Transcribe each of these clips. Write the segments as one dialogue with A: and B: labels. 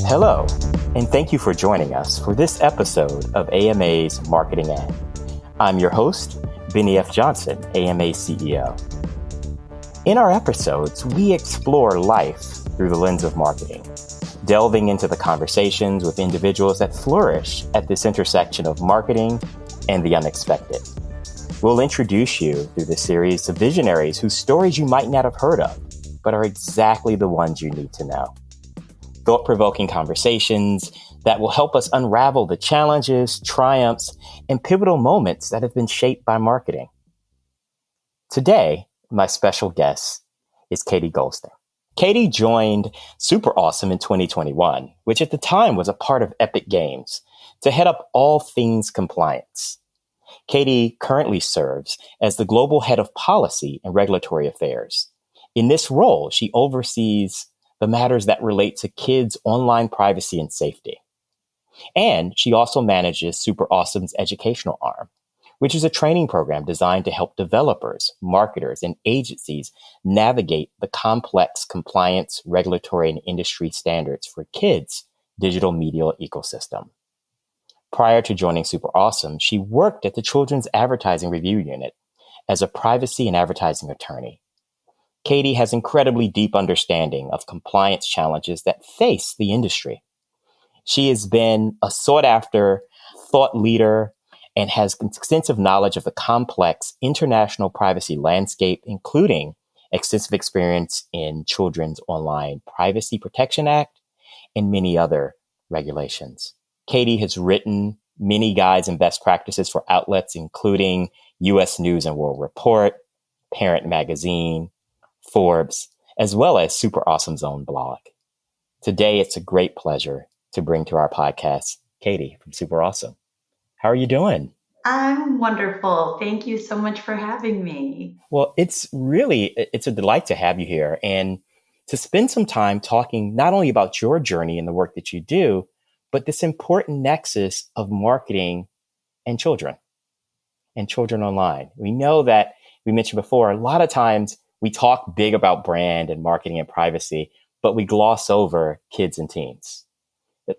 A: Hello, and thank you for joining us for this episode of AMA's Marketing Ad. I'm your host, Bennie F. Johnson, AMA CEO. In our episodes, we explore life through the lens of marketing, delving into the conversations with individuals that flourish at this intersection of marketing and the unexpected. We'll introduce you through this series to visionaries whose stories you might not have heard of, but are exactly the ones you need to know. Thought-provoking conversations that will help us unravel the challenges, triumphs, and pivotal moments that have been shaped by marketing. Today, my special guest is Katie Goldstein. Katie joined SuperAwesome in 2021, which at the time was a part of Epic Games, to head up all things compliance. Katie currently serves as the Global Head of Policy and Regulatory Affairs. In this role, she oversees the matters that relate to kids' online privacy and safety. And she also manages SuperAwesome's educational arm, which is a training program designed to help developers, marketers, and agencies navigate the complex compliance, regulatory, and industry standards for kids' digital media ecosystem. Prior to joining SuperAwesome, she worked at the Children's Advertising Review Unit as a privacy and advertising attorney. Katie has incredibly deep understanding of compliance challenges that face the industry. She has been a sought-after thought leader and has extensive knowledge of the complex international privacy landscape, including extensive experience in Children's Online Privacy Protection Act and many other regulations. Katie has written many guides and best practices for outlets, including U.S. News and World Report, Parent Magazine, Forbes, as well as SuperAwesome's own blog. Today, it's a great pleasure to bring to our podcast, Katie from SuperAwesome. How are you doing?
B: I'm wonderful. Thank you so much for having me.
A: Well, it's a delight to have you here and to spend some time talking not only about your journey and the work that you do, but this important nexus of marketing and children online. We know that we mentioned before, a lot of times we talk big about brand and marketing and privacy, but we gloss over kids and teens.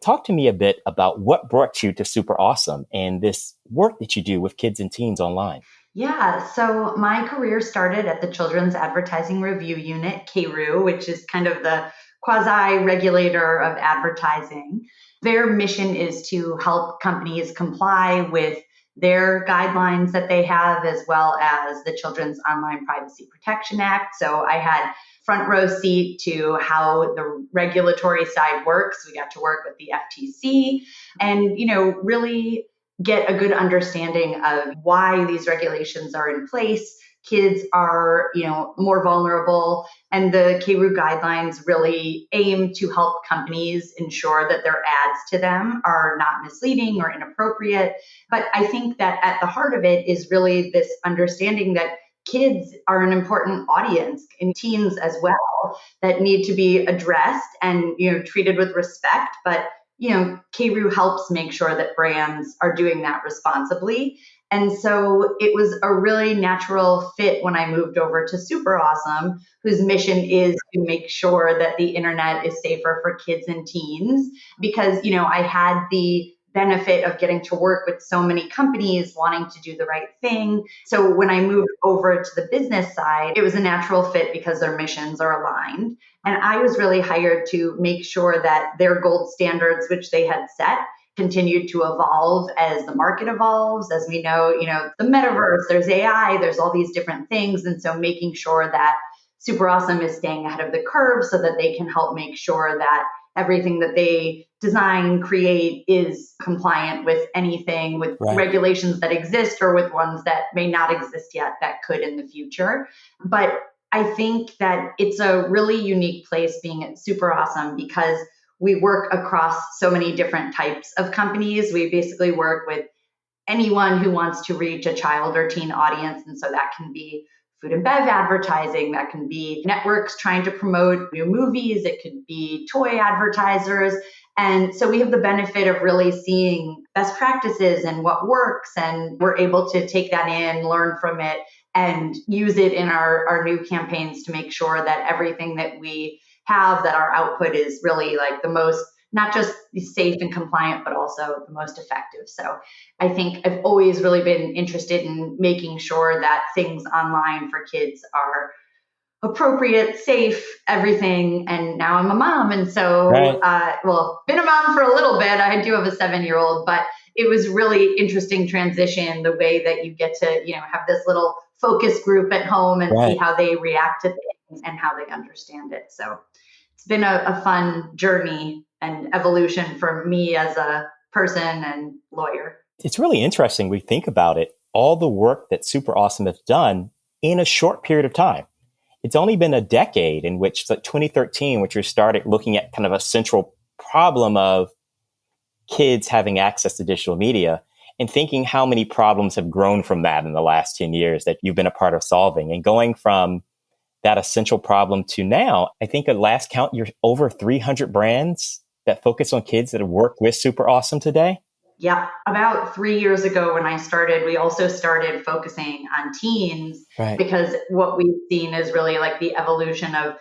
A: Talk to me a bit about what brought you to SuperAwesome and this work that you do with kids and teens online.
B: Yeah, so my career started at the Children's Advertising Review Unit, KRU, which is kind of the quasi-regulator of advertising. Their mission is to help companies comply with their guidelines that they have, as well as the Children's Online Privacy Protection Act. So I had front row seat to how the regulatory side works. We got to work with the FTC and, really get a good understanding of why these regulations are in place. Kids are, more vulnerable, and the KRU guidelines really aim to help companies ensure that their ads to them are not misleading or inappropriate. But I think that at the heart of it is really this understanding that kids are an important audience, and teens as well, that need to be addressed and, treated with respect. But KRU helps make sure that brands are doing that responsibly. And so it was a really natural fit when I moved over to SuperAwesome, whose mission is to make sure that the internet is safer for kids and teens, because, I had the benefit of getting to work with so many companies wanting to do the right thing. So when I moved over to the business side, it was a natural fit because their missions are aligned. And I was really hired to make sure that their gold standards, which they had set, continued to evolve as the market evolves. As we know, the metaverse, there's AI, there's all these different things. And so making sure that SuperAwesome is staying ahead of the curve so that they can help make sure that everything that they design, create is compliant with anything, with regulations that exist or with ones that may not exist yet that could in the future. But I think that it's a really unique place being at SuperAwesome because we work across so many different types of companies. We basically work with anyone who wants to reach a child or teen audience. And so that can be food and bev advertising, that can be networks trying to promote new movies, it could be toy advertisers. And so we have the benefit of really seeing best practices and what works, and we're able to take that in, learn from it, and use it in our new campaigns to make sure that everything that we have, that our output is really like the most not just safe and compliant, but also the most effective. So I think I've always really been interested in making sure that things online for kids are appropriate, safe, everything. And now I'm a mom. And so,
A: Right.
B: been a mom for a little bit. I do have a 7-year-old, but it was really interesting transition, the way that you get to, have this little focus group at home and see
A: Right.
B: how they react to things and how they understand it. So it's been a fun journey and evolution for me as a person and lawyer.
A: It's really interesting. We think about it, all the work that SuperAwesome has done in a short period of time. It's only been a decade in which, like 2013, which we started looking at kind of a central problem of kids having access to digital media and thinking how many problems have grown from that in the last 10 years that you've been a part of solving, and going from that essential problem to now, I think at last count, you're over 300 brands that focus on kids that have worked with SuperAwesome today.
B: Yeah, about 3 years ago when I started, we also started focusing on teens,
A: Right.
B: because what we've seen is really like the evolution of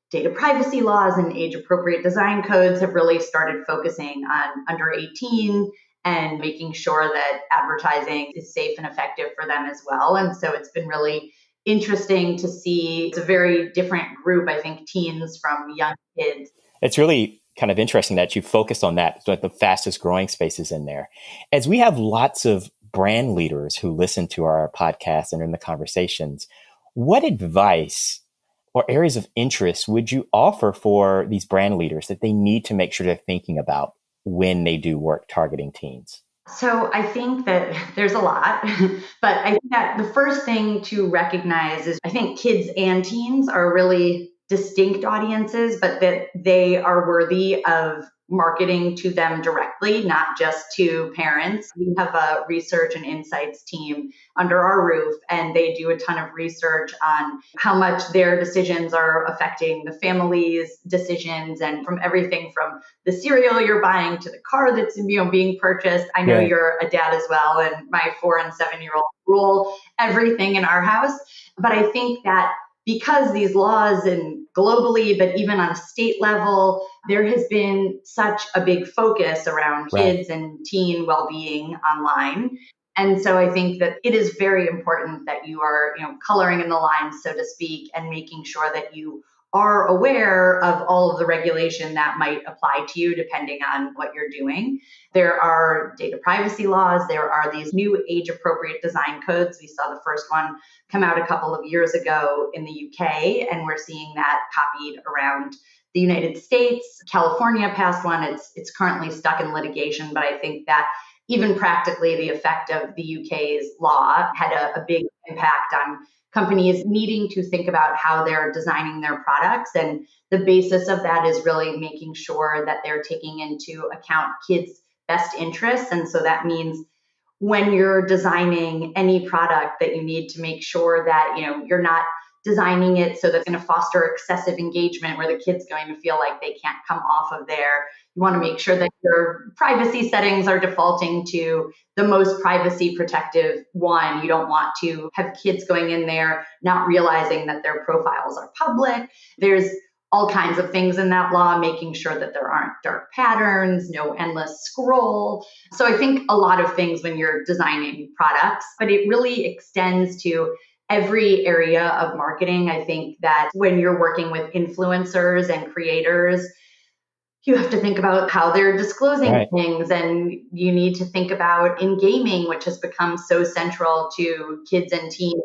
B: data privacy laws and age appropriate design codes have really started focusing on under 18 and making sure that advertising is safe and effective for them as well. And so it's been really interesting to see. It's a very different group, I think, teens from young kids.
A: It's really kind of interesting that you focused on that, like the fastest growing spaces in there. As we have lots of brand leaders who listen to our podcast and are in the conversations, what advice or areas of interest would you offer for these brand leaders that they need to make sure they're thinking about when they do work targeting teens?
B: So I think that there's a lot, but I think that the first thing to recognize is I think kids and teens are really distinct audiences, but that they are worthy of marketing to them directly, not just to parents. We have a research and insights team under our roof, and they do a ton of research on how much their decisions are affecting the family's decisions, and from everything from the cereal you're buying to the car that's being purchased. I know
A: Right.
B: you're a dad as well, and my 4 and 7-year-old rule everything in our house. But I think that because these laws, and globally, but even on a state level, there has been such a big focus around
A: Right.
B: kids and teen well-being online. And so I think that it is very important that you are, coloring in the lines, so to speak, and making sure that you are aware of all of the regulation that might apply to you depending on what you're doing. There are data privacy laws. There are these new age appropriate design codes. We saw the first one come out a couple of years ago in the UK, and we're seeing that copied around the United States. California passed one. It's currently stuck in litigation, but I think that even practically the effect of the UK's law had a big impact on companies needing to think about how they're designing their products. And the basis of that is really making sure that they're taking into account kids' best interests. And so that means when you're designing any product, that you need to make sure that you're not designing it so that's going to foster excessive engagement where the kid's going to feel like they can't come off of there. You want to make sure that your privacy settings are defaulting to the most privacy protective one. You don't want to have kids going in there not realizing that their profiles are public. There's all kinds of things in that law, making sure that there aren't dark patterns, no endless scroll. So I think a lot of things when you're designing products, but it really extends to every area of marketing. I think that when you're working with influencers and creators, you have to think about how they're disclosing
A: Right.
B: things, and you need to think about in gaming, which has become so central to kids and teens'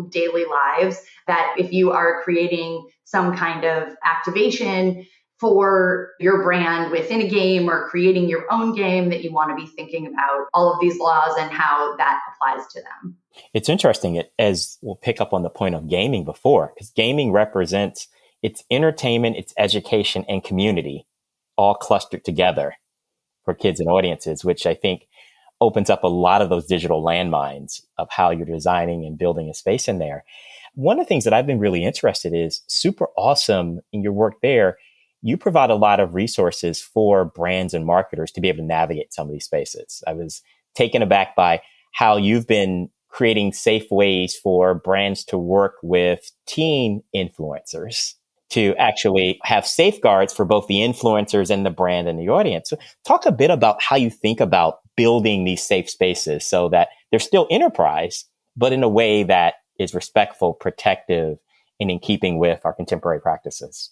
B: daily lives, that if you are creating some kind of activation for your brand within a game or creating your own game, that you want to be thinking about all of these laws and how that applies to them.
A: It's interesting, as we'll pick up on the point of gaming before, because gaming represents its entertainment, its education, and community all clustered together for kids and audiences, which I think opens up a lot of those digital landmines of how you're designing and building a space in there. One of the things that I've been really interested is SuperAwesome in your work there. You provide a lot of resources for brands and marketers to be able to navigate some of these spaces. I was taken aback by how you've been creating safe ways for brands to work with teen influencers to actually have safeguards for both the influencers and the brand and the audience. So talk a bit about how you think about building these safe spaces so that they're still enterprise, but in a way that is respectful, protective, and in keeping with our contemporary practices.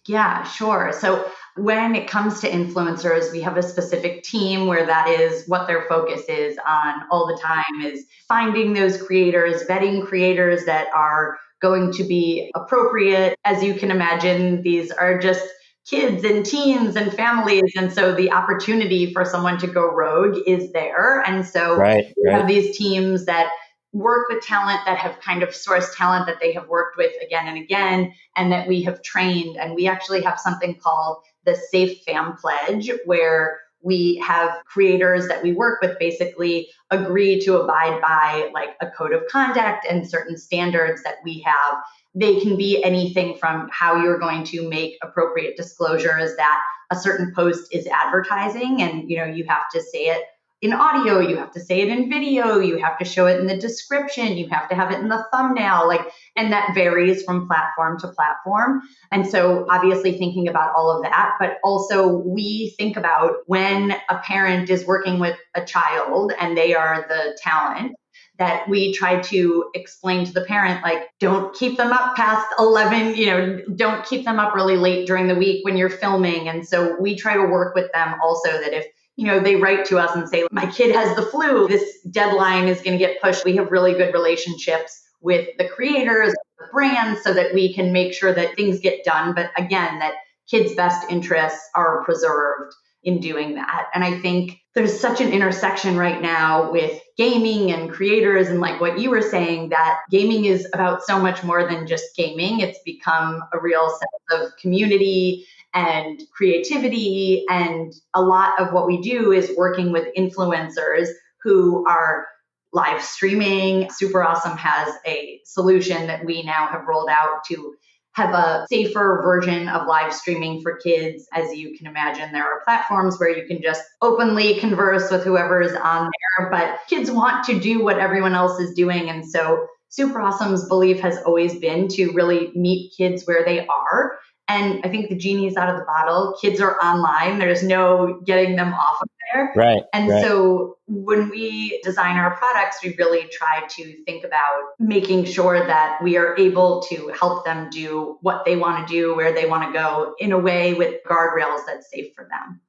B: Yeah, sure. So when it comes to influencers, we have a specific team where that is what their focus is on all the time, is finding those creators, vetting creators that are going to be appropriate. As you can imagine, these are just kids and teens and families. And so the opportunity for someone to go rogue is there. And so
A: Right,
B: we
A: right.
B: have these teams that work with talent, that have kind of sourced talent that they have worked with again and again, and that we have trained. And we actually have something called the Safe Fam Pledge, where we have creators that we work with basically agree to abide by like a code of conduct and certain standards that we have. They can be anything from how you're going to make appropriate disclosures that a certain post is advertising, and you have to say it in audio, you have to say it in video, you have to show it in the description, you have to have it in the thumbnail, and that varies from platform to platform. And so obviously thinking about all of that, but also we think about when a parent is working with a child and they are the talent, that we try to explain to the parent, like, don't keep them up past 11, don't keep them up really late during the week when you're filming. And so we try to work with them also that if they write to us and say, my kid has the flu, this deadline is going to get pushed. We have really good relationships with the creators, the brands, so that we can make sure that things get done. But again, that kids' best interests are preserved in doing that. And I think there's such an intersection right now with gaming and creators, and like what you were saying, that gaming is about so much more than just gaming. It's become a real sense of community and creativity. And a lot of what we do is working with influencers who are live streaming. SuperAwesome has a solution that we now have rolled out to have a safer version of live streaming for kids. As you can imagine, there are platforms where you can just openly converse with whoever is on there, but kids want to do what everyone else is doing. And so SuperAwesome's belief has always been to really meet kids where they are. And I think the genie's out of the bottle. Kids are online. There's no getting them off of there.
A: Right.
B: And
A: right.
B: so when we design our products, we really try to think about making sure that we are able to help them do what they want to do, where they want to go, in a way with guardrails that's safe for them.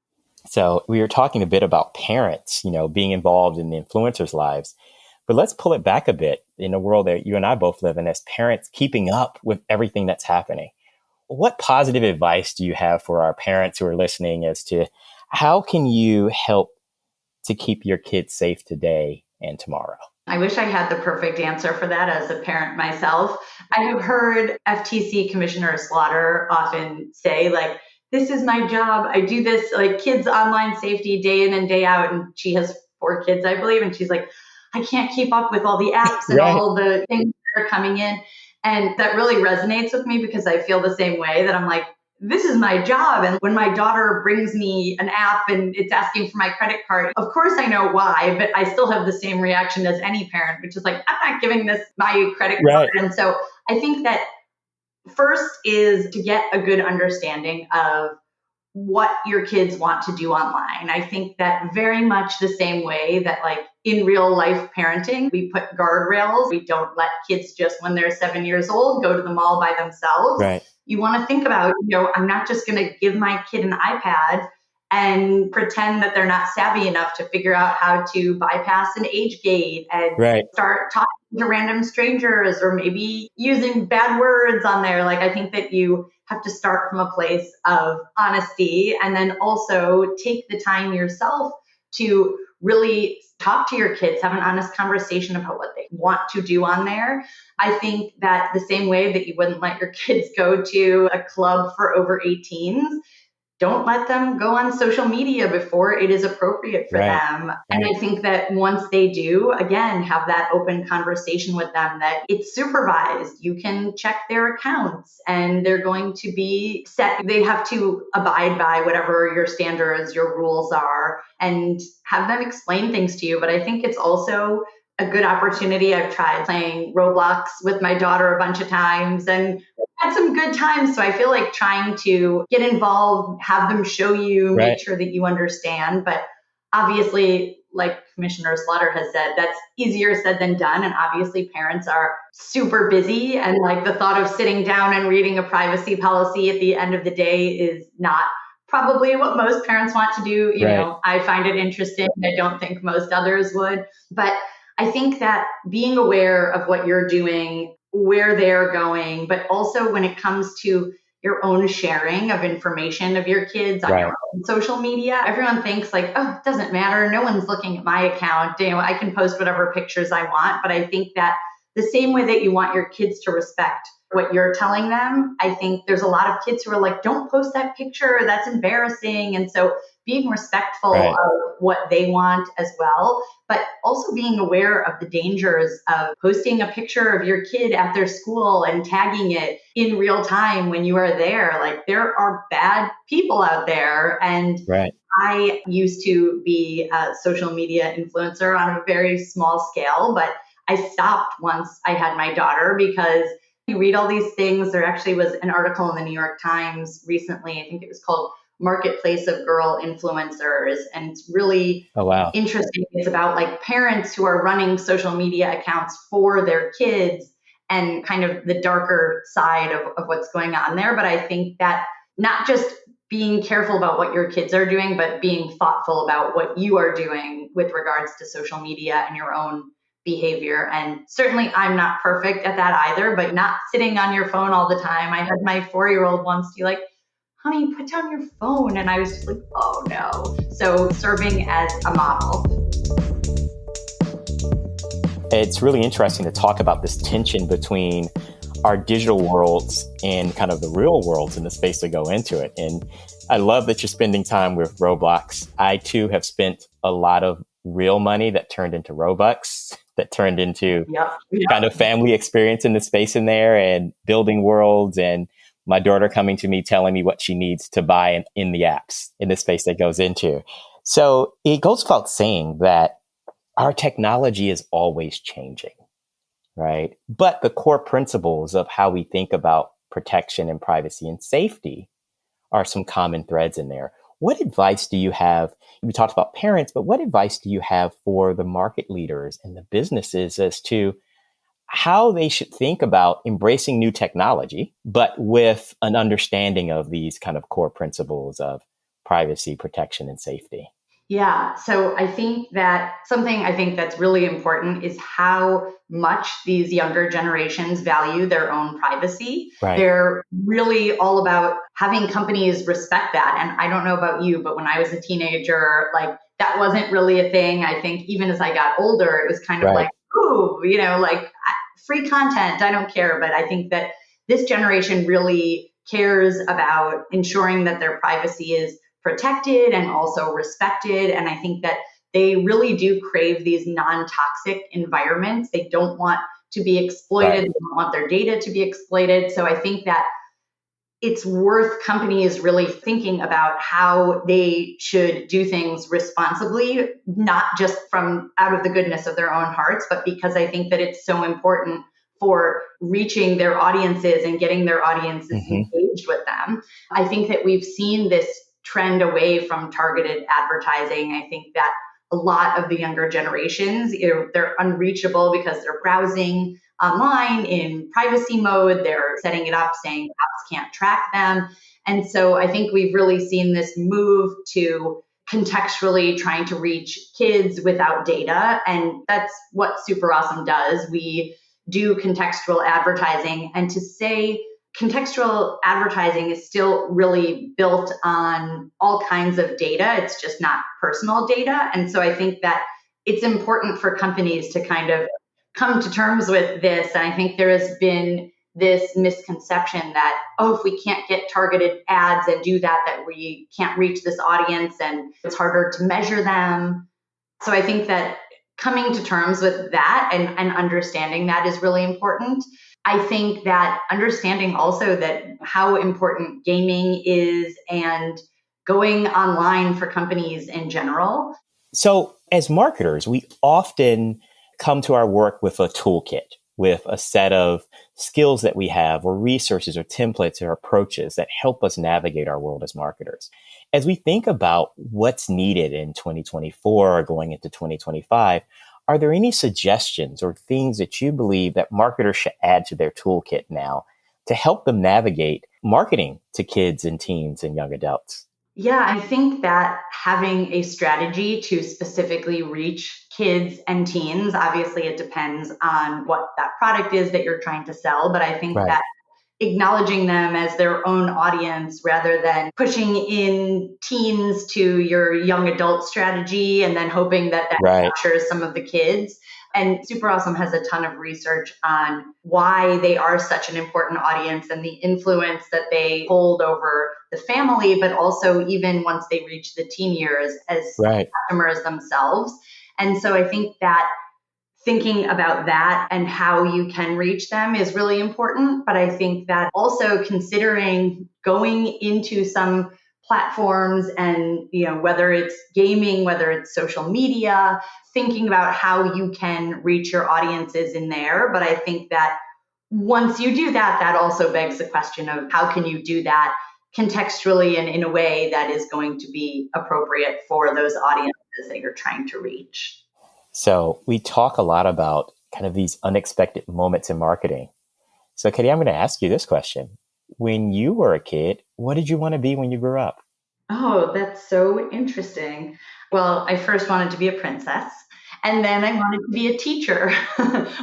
A: So we were talking a bit about parents, being involved in the influencers' lives. But let's pull it back a bit in a world that you and I both live in as parents, keeping up with everything that's happening. What positive advice do you have for our parents who are listening as to how can you help to keep your kids safe today and tomorrow?
B: I wish I had the perfect answer for that as a parent myself. I have heard FTC Commissioner Slaughter often say, like, this is my job. I do this, like, kids online safety day in and day out. And she has 4 kids, I believe. And she's like, I can't keep up with all the apps and
A: Right.
B: all the things that are coming in. And that really resonates with me because I feel the same way, that I'm like, this is my job. And when my daughter brings me an app and it's asking for my credit card, of course I know why, but I still have the same reaction as any parent, which is like, I'm not giving this my credit
A: Right.
B: card. And so I think that first is to get a good understanding of what your kids want to do online. I think that very much the same way that, like, in real life parenting, we put guardrails. We don't let kids just when they're 7 years old go to the mall by themselves.
A: Right.
B: You want to think about, I'm not just going to give my kid an iPad and pretend that they're not savvy enough to figure out how to bypass an age gate and
A: Right.
B: start talking to random strangers or maybe using bad words on there. Like, I think that you have to start from a place of honesty and then also take the time yourself to really talk to your kids, have an honest conversation about what they want to do on there. I think that the same way that you wouldn't let your kids go to a club for over 18s, don't let them go on social media before it is appropriate for them. And I think that once they do, again, have that open conversation with them that it's supervised. You can check their accounts and they're going to be set. They have to abide by whatever your standards, your rules are, and have them explain things to you. But I think it's also a good opportunity. I've tried playing Roblox with my daughter a bunch of times and had some good times. So I feel like trying to get involved, have them show you, make sure that you understand. But obviously, like Commissioner Slaughter has said, that's easier said than done. And obviously parents are super busy. And like the thought of sitting down and reading a privacy policy at the end of the day is not probably what most parents want to do. You know, I find it interesting. I don't think most others would. But I think that being aware of what you're doing, where they're going, but also when it comes to your own sharing of information of your kids on your own social media, everyone thinks like, oh, it doesn't matter. No one's looking at my account. You know, I can post whatever pictures I want. But I think that the same way that you want your kids to respect what you're telling them, I think there's a lot of kids who are like, don't post that picture. That's embarrassing. And so being respectful of what they want as well, but also being aware of the dangers of posting a picture of your kid at their school and tagging it in real time when you are there. Like there are bad people out there. And I used to be a social media influencer on a very small scale, but I stopped once I had my daughter because you read all these things. There actually was an article in the New York Times recently, I think it was called Marketplace of Girl Influencers. And it's really interesting. It's about like parents who are running social media accounts for their kids and kind of the darker side of what's going on there. But I think that not just being careful about what your kids are doing, but being thoughtful about what you are doing with regards to social media and your own behavior. And certainly I'm not perfect at that either, but not sitting on your phone all the time. I had my 4-year-old once be like, honey, put down your phone. And I was just like, oh no. So serving as a model.
A: It's really interesting to talk about this tension between our digital worlds and kind of the real worlds in the space to go into it. And I love that you're spending time with Roblox. I too have spent a lot of real money that turned into Robux, that turned into kind of family experience in the space in there and building worlds, and my daughter coming to me telling me what she needs to buy in the apps in the space that goes into. So it goes without saying that our technology is always changing, right? But the core principles of how we think about protection and privacy and safety are some common threads in there. What advice do you have? We talked about parents, but what advice do you have for the market leaders and the businesses as to how they should think about embracing new technology, but with an understanding of these kind of core principles of privacy, protection, and safety?
B: Yeah. So I think that something I think that's really important is how much these younger generations value their own privacy. They're really all about having companies respect that. And I don't know about you, but when I was a teenager, like that wasn't really a thing. I think even as I got older, it was kind of like, ooh, you know, like free content, I don't care. But I think that this generation really cares about ensuring that their privacy is protected and also respected. And I think that they really do crave these non-toxic environments. They don't want to be exploited. They don't want their data to be exploited. So I think that it's worth companies really thinking about how they should do things responsibly, not just from out of the goodness of their own hearts, but because I think that it's so important for reaching their audiences and getting their audiences engaged with them. I think that we've seen this trend away from targeted advertising. I think that a lot of the younger generations, they're unreachable because they're browsing online in privacy mode. They're setting it up saying apps can't track them. And so I think we've really seen this move to contextually trying to reach kids without data. And that's what SuperAwesome does. We do contextual advertising. And to say contextual advertising is still really built on all kinds of data. It's just not personal data. And so I think that it's important for companies to kind of come to terms with this. And I think there has been this misconception that, oh, if we can't get targeted ads and do that, that we can't reach this audience and it's harder to measure them. So I think that coming to terms with that and understanding that is really important. I think that understanding also that how important gaming is and going online for companies in general.
A: So as marketers, we often come to our work with a toolkit, with a set of skills that we have, or resources or templates or approaches that help us navigate our world as marketers. As we think about what's needed in 2024 or going into 2025, are there any suggestions or things that you believe that marketers should add to their toolkit now to help them navigate marketing to kids and teens and young adults?
B: Yeah, I think that having a strategy to specifically reach kids and teens, obviously it depends on what that product is that you're trying to sell, but I think
A: Right,
B: that acknowledging them as their own audience rather than pushing in teens to your young adult strategy and then hoping that that
A: right,
B: captures some of the kids. And SuperAwesome has a ton of research on why they are such an important audience and the influence that they hold over the family, but also even once they reach the teen years as
A: right.
B: customers themselves. And so I think that thinking about that and how you can reach them is really important. But I think that also considering going into some platforms and, whether it's gaming, whether it's social media, thinking about how you can reach your audiences in there. But I think that once you do that, that also begs the question of how can you do that contextually and in a way that is going to be appropriate for those audiences that you're trying to reach.
A: So we talk a lot about kind of these unexpected moments in marketing. So Katie, I'm going to ask you this question. When you were a kid, what did you want to be when you grew up?
B: Oh, that's so interesting. Well, I first wanted to be a princess, and then I wanted to be a teacher,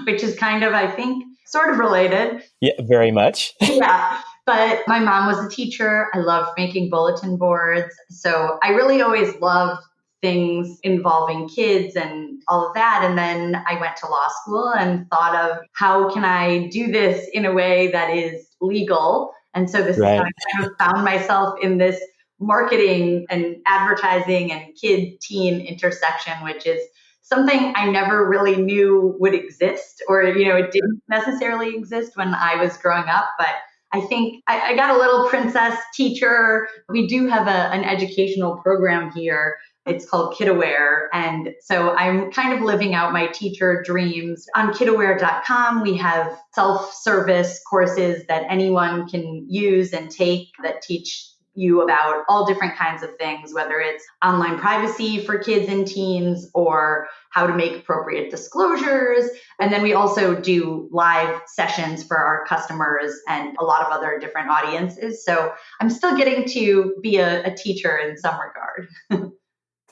B: which is kind of, I think, sort of related.
A: Yeah, very much.
B: Yeah. But my mom was a teacher. I loved making bulletin boards. So I really always loved things involving kids and all of that. And then I went to law school and thought of how can I do this in a way that is legal. And so this is how
A: Right.
B: I kind of found myself in this marketing and advertising and kid teen intersection, which is something I never really knew would exist, or, it didn't necessarily exist when I was growing up. But I think I got a little princess teacher. We do have an educational program here. It's called KidAware. And so I'm kind of living out my teacher dreams. On kidaware.com, we have self-service courses that anyone can use and take that teach you about all different kinds of things, whether it's online privacy for kids and teens or how to make appropriate disclosures. And then we also do live sessions for our customers and a lot of other different audiences. So I'm still getting to be a teacher in some regard.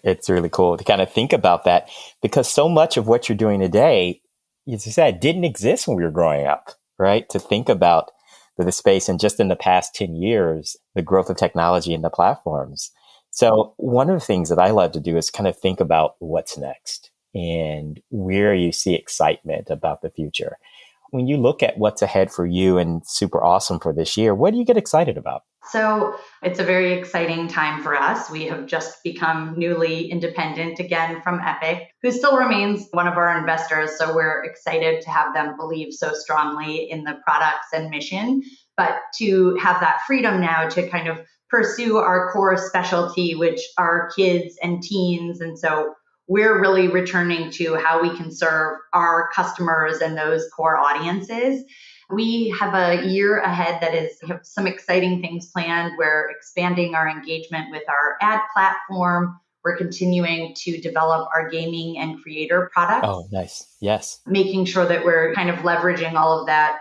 A: It's really cool to kind of think about that because so much of what you're doing today, as you said, didn't exist when we were growing up, right? To think about the space and just in the past 10 years, the growth of technology and the platforms. So one of the things that I love to do is kind of think about what's next and where you see excitement about the future. When you look at what's ahead for you and SuperAwesome for this year, what do you get excited about?
B: So it's a very exciting time for us. We have just become newly independent again from Epic, who still remains one of our investors. So we're excited to have them believe so strongly in the products and mission, but to have that freedom now to kind of pursue our core specialty, which are kids and teens. And so we're really returning to how we can serve our customers and those core audiences. We have a year ahead that is have some exciting things planned. We're expanding our engagement with our ad platform. We're continuing to develop our gaming and creator products,
A: Oh, nice. Yes.
B: making sure that we're kind of leveraging all of that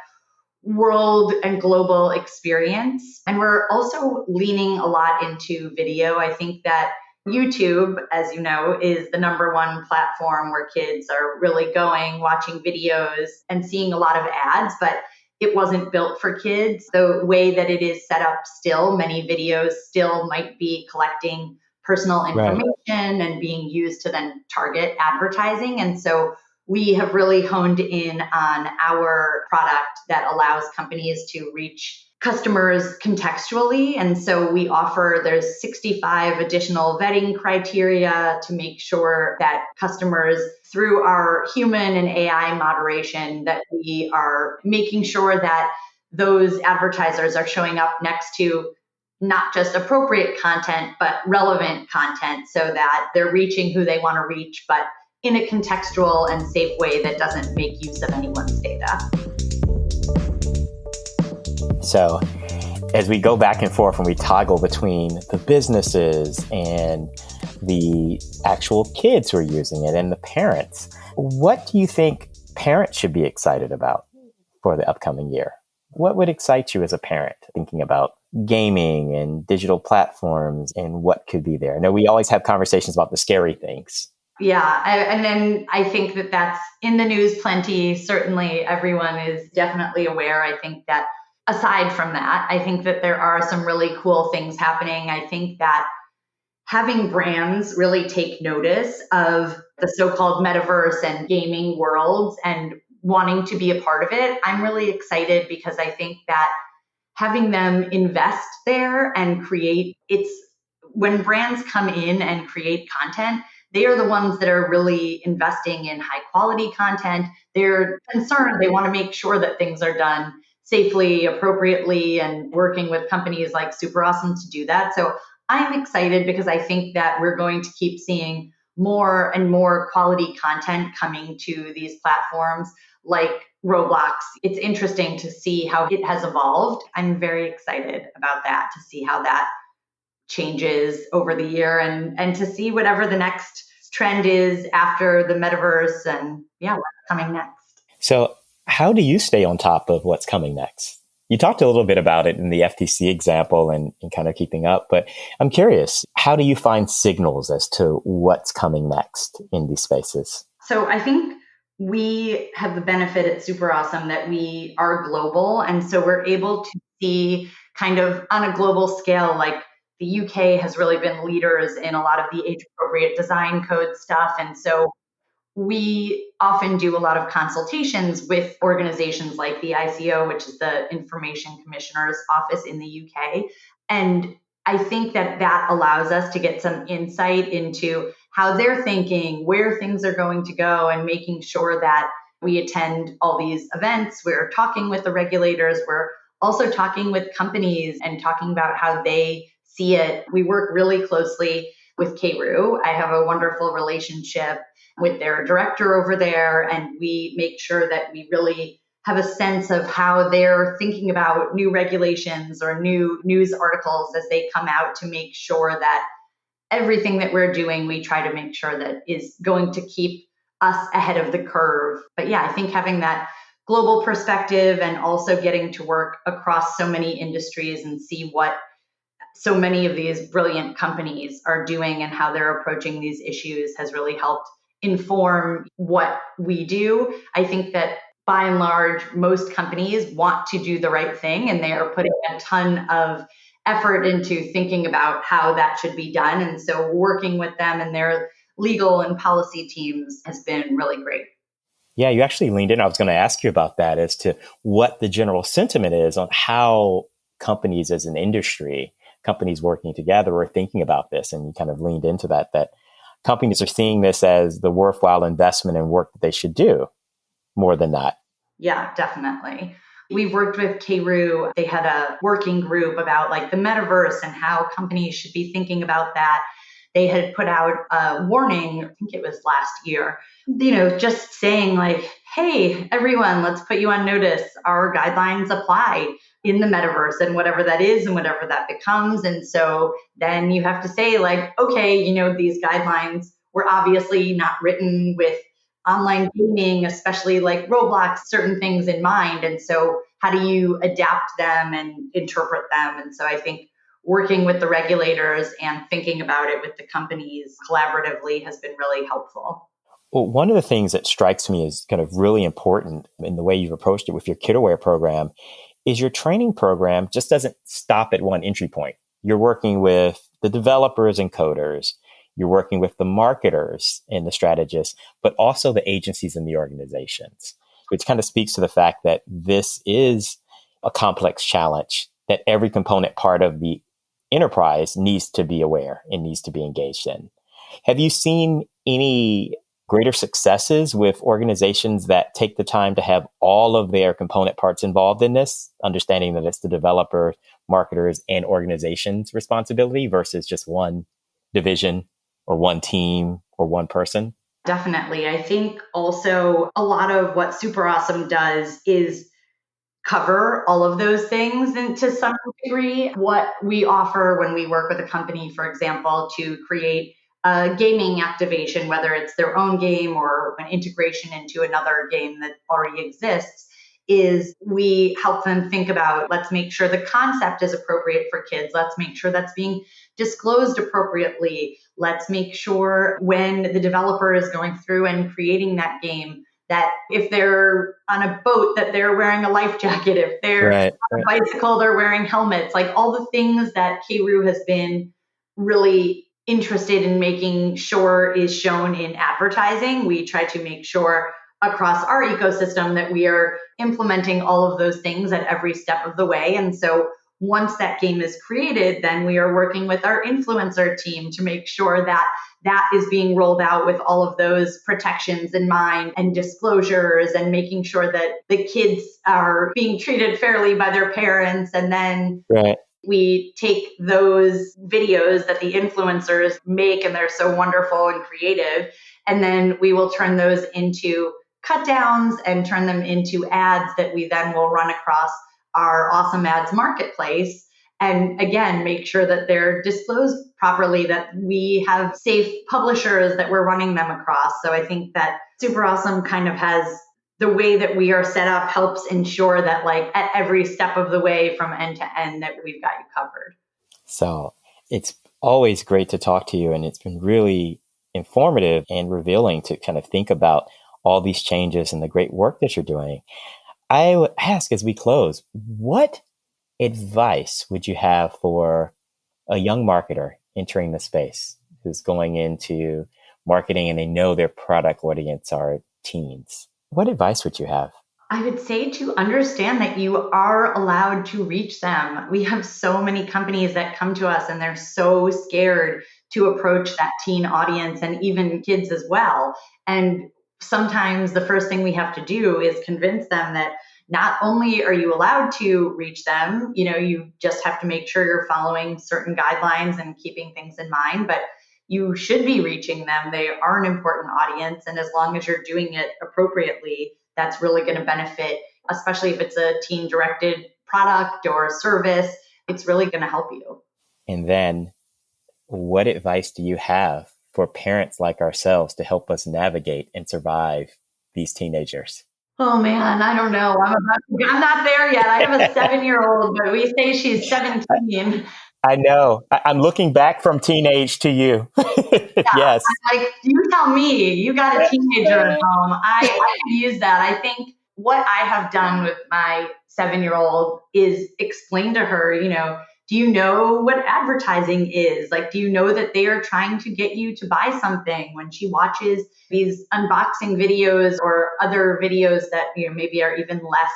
B: world and global experience. And we're also leaning a lot into video. I think that YouTube, as you know, is the number one platform where kids are really going, watching videos and seeing a lot of ads, but it wasn't built for kids. The way that it is set up still, many videos still might be collecting personal
A: Right.
B: information and being used to then target advertising. And so we have really honed in on our product that allows companies to reach customers contextually. And so we offer, there's 65 additional vetting criteria to make sure that customers, through our human and AI moderation, that we are making sure that those advertisers are showing up next to not just appropriate content, but relevant content so that they're reaching who they want to reach, but in a contextual and safe way that doesn't make use of anyone's data.
A: So as we go back and forth and we toggle between the businesses and the actual kids who are using it and the parents, what do you think parents should be excited about for the upcoming year? What would excite you as a parent thinking about gaming and digital platforms and what could be there? I know we always have conversations about the scary things.
B: Yeah. And then I think that that's in the news plenty. Certainly everyone is definitely aware. I think that aside from that, I think that there are some really cool things happening. I think that having brands really take notice of the so-called metaverse and gaming worlds and wanting to be a part of it, I'm really excited because I think that having them invest there and create, it's when brands come in and create content, they are the ones that are really investing in high quality content. They're concerned. They want to make sure that things are done safely, appropriately, and working with companies like SuperAwesome to do that. So I'm excited because I think that we're going to keep seeing more and more quality content coming to these platforms like Roblox. It's interesting to see how it has evolved. I'm very excited about that, to see how that changes over the year and to see whatever the next trend is after the metaverse and what's coming next.
A: So how do you stay on top of what's coming next? You talked a little bit about it in the FTC example and kind of keeping up, but I'm curious, how do you find signals as to what's coming next in these spaces?
B: So I think we have the benefit at SuperAwesome that we are global. And so we're able to see kind of on a global scale, like the UK has really been leaders in a lot of the age appropriate design code stuff. And so we often do a lot of consultations with organizations like the ICO, which is the Information Commissioner's Office in the UK. And I think that that allows us to get some insight into how they're thinking, where things are going to go, and making sure that we attend all these events. We're talking with the regulators. We're also talking with companies and talking about how they see it. We work really closely with KRU. I have a wonderful relationship with their director over there, and we make sure that we really have a sense of how they're thinking about new regulations or new news articles as they come out, to make sure that everything that we're doing, we try to make sure that is going to keep us ahead of the curve. But yeah, I think having that global perspective and also getting to work across so many industries and see what so many of these brilliant companies are doing and how they're approaching these issues has really helped inform what we do. I think that by and large, most companies want to do the right thing, and they are putting a ton of effort into thinking about how that should be done. And so working with them and their legal and policy teams has been really great.
A: Yeah, you actually leaned in. I was going to ask you about that as to what the general sentiment is on how companies as an industry, companies working together are thinking about this. And you kind of leaned into that companies are seeing this as the worthwhile investment and work that they should do more than not.
B: Yeah, definitely. We've worked with KRU. They had a working group about like the metaverse and how companies should be thinking about that. They had put out a warning, I think it was last year, just saying like, hey, everyone, let's put you on notice. Our guidelines apply in the metaverse and whatever that is and whatever that becomes. And so then you have to say like, okay, these guidelines were obviously not written with online gaming, especially like Roblox, certain things in mind. And so how do you adapt them and interpret them? And so I think working with the regulators and thinking about it with the companies collaboratively has been really helpful.
A: Well, one of the things that strikes me as kind of really important in the way you've approached it with your KidAware program is your training program just doesn't stop at one entry point. You're working with the developers and coders. You're working with the marketers and the strategists, but also the agencies and the organizations, which kind of speaks to the fact that this is a complex challenge that every component part of the enterprise needs to be aware and needs to be engaged in. Have you seen any greater successes with organizations that take the time to have all of their component parts involved in this, understanding that it's the developer, marketers, and organizations' responsibility versus just one division or one team or one person?
B: Definitely. I think also a lot of what SuperAwesome does is cover all of those things, and to some degree what we offer when we work with a company, for example, to create a gaming activation, whether it's their own game or an integration into another game that already exists, is we help them think about, let's make sure the concept is appropriate for kids, let's make sure that's being disclosed appropriately, let's make sure when the developer is going through and creating that game, that if they're on a boat, that they're wearing a life jacket. If they're on a bicycle, they're wearing helmets. Like all the things that KRU has been really interested in making sure is shown in advertising. We try to make sure across our ecosystem that we are implementing all of those things at every step of the way. And so once that game is created, then we are working with our influencer team to make sure that that is being rolled out with all of those protections in mind and disclosures, and making sure that the kids are being treated fairly by their parents. And then we take those videos that the influencers make, and they're so wonderful and creative, and then we will turn those into cut downs and turn them into ads that we then will run across our Awesome Ads marketplace. And again, make sure that they're disclosed properly, that we have safe publishers that we're running them across. So I think that SuperAwesome kind of has the way that we are set up helps ensure that like at every step of the way from end to end that we've got you covered.
A: So it's always great to talk to you, and it's been really informative and revealing to kind of think about all these changes and the great work that you're doing. I would ask as we close, what advice would you have for a young marketer entering the space who's going into marketing and they know their product audience are teens? What advice would you have?
B: I would say to understand that you are allowed to reach them. We have so many companies that come to us and they're so scared to approach that teen audience and even kids as well. And sometimes the first thing we have to do is convince them that not only are you allowed to reach them, you just have to make sure you're following certain guidelines and keeping things in mind, but you should be reaching them. They are an important audience. And as long as you're doing it appropriately, that's really going to benefit, especially if it's a teen directed product or service, it's really going to help you.
A: And then what advice do you have for parents like ourselves to help us navigate and survive these teenagers?
B: Oh man, I don't know. I'm not there yet. I have a 7-year-old, but we say she's 17.
A: I know. I'm looking back from teenage to you. Yes.
B: I'm like, you tell me, you got a teenager at home. I can use that. I think what I have done with my 7-year-old is explain to her, do you know what advertising is? Like, do you know that they are trying to get you to buy something? When she watches these unboxing videos or other videos that maybe are even less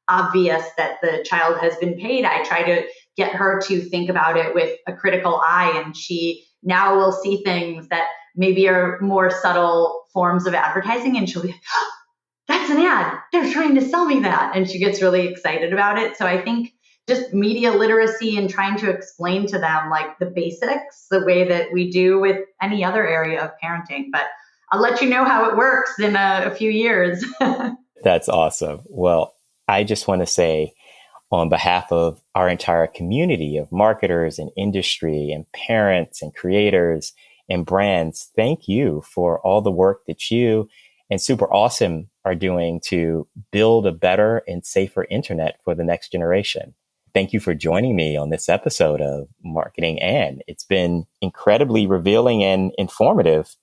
B: obvious that the child has been paid, I try to get her to think about it with a critical eye, and she now will see things that maybe are more subtle forms of advertising, and she'll be like, oh, that's an ad. They're trying to sell me that. And she gets really excited about it. So I think just media literacy and trying to explain to them like the basics, the way that we do with any other area of parenting. But I'll let you know how it works in a few years.
A: That's awesome. Well, I just want to say on behalf of our entire community of marketers and industry and parents and creators and brands, thank you for all the work that you and SuperAwesome are doing to build a better and safer internet for the next generation. Thank you for joining me on this episode of Marketing And. It's been incredibly revealing and informative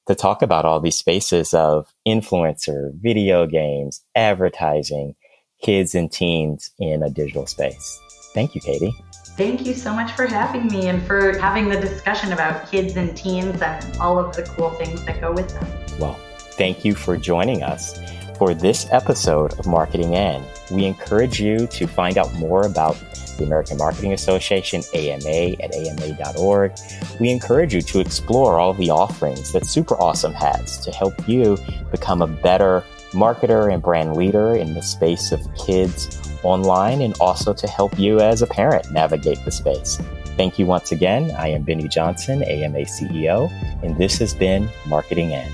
A: to talk about all these spaces of influencer, video games, advertising, kids and teens in a digital space. Thank you, Katie.
B: Thank you so much for having me and for having the discussion about kids and teens and all of the cool things that go with them.
A: Well, thank you for joining us for this episode of Marketing And. We encourage you to find out more about the American Marketing Association, AMA, at ama.org. We encourage you to explore all the offerings that SuperAwesome has to help you become a better marketer and brand leader in the space of kids online, and also to help you as a parent navigate the space. Thank you once again. I am Bennie Johnson, AMA CEO, and this has been Marketing And.